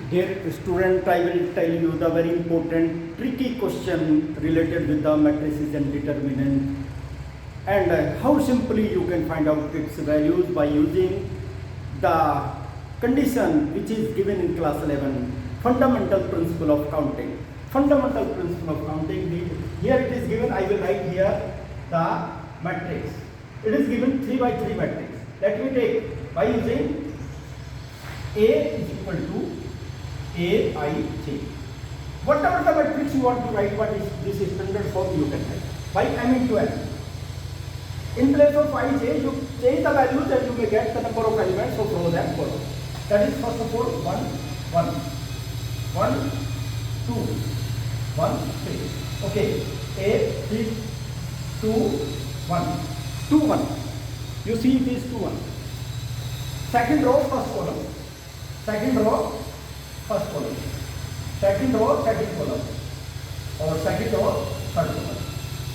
Dear student, I will tell you the very important tricky question related with the matrices and determinant, and how simply you can find out its values by using the condition which is given in class 11, fundamental principle of counting. Fundamental principle of counting, here it is given, I will write here the matrix. It is given 3 by 3 matrix. Let me take by using A is equal to Aij. Whatever the matrix you want to write, what is this standard form you can write by m into n. In place of ij, you change the values and you may get the number of elements of rows and columns. That is first of all 1, 1, 1, 2, 1, 3. Okay, A, 3, 2, 1, 2, 1. You see it is 2, 1. Second row, first column. Second row, first column. Second row, second column. Or second row, third column.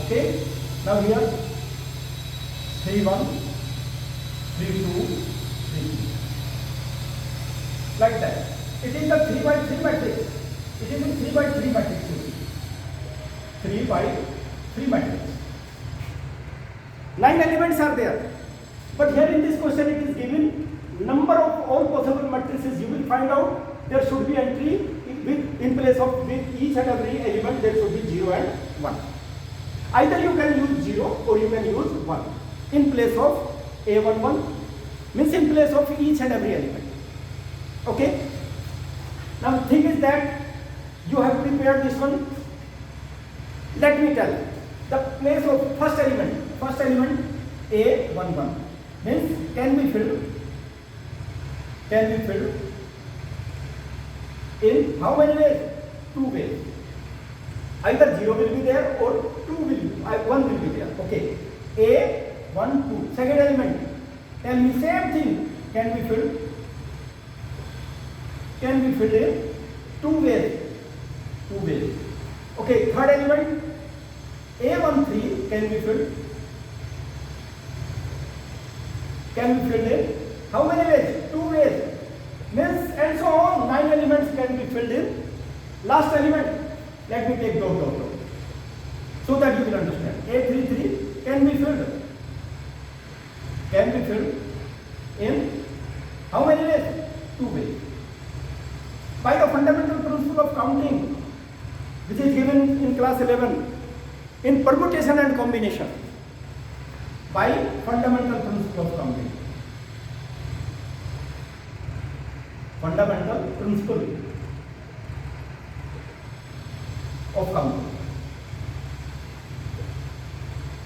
Okay? Now here 3, 1, 3, 2, 3. Like that. It is the 3 by 3 matrix. It is in 3 by 3 matrix. 3 by 3 matrix. 9 elements are there. But here in this question it is given number of all possible matrices. You will find out there should be entry in place of with each and every element there should be 0 and 1. Either you can use 0 or you can use 1 in place of A11, means in place of each and every element. Okay? Now the thing is that you have prepared this one. Let me tell the place of first element A11 means can be filled in how many ways? 2 ways. Either 0 will be there or 1 will be there. Okay. A, 1, 2. Second element. Tell me same thing can be filled in 2 ways. Okay. Third element A13 can be filled in how many ways? 2 ways. Means and so on. 9 elements can be filled in. Last element, let me take dot, so that you will understand. A33 can be filled in how many ways? 2 ways. By the fundamental principle of counting, which is given in class 11, in permutation and combination, by fundamental principle of counting. Fundamental principle of counting.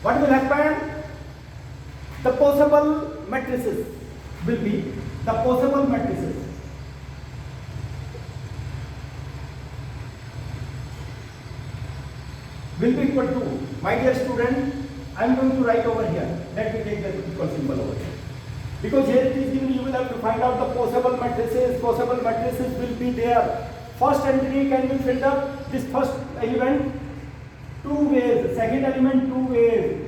What will happen? The possible matrices will be equal to, my dear student, I am going to write over here. Let me take the equal symbol over here. Because here it is given, you will have to find out the possible matrices. Possible matrices will be there. First entry can be filled up, this first element 2 ways, second element 2 ways.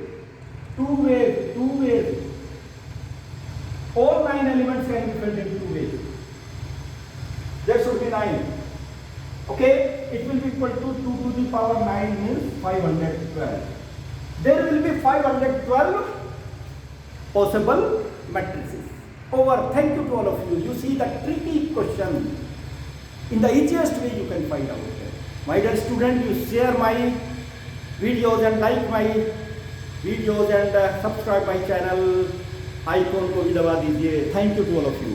All 9 elements can be filled in 2 ways. There should be 9. Okay, it will be equal to 2 to the power 9 means 512. There will be 512 possible matrices. Over. Thank you to all of you. You see the tricky question. In the easiest way you can find out. My dear student, you share my videos and like my videos and subscribe my channel. Icon को भी दबा दीजिए. Thank you to all of you.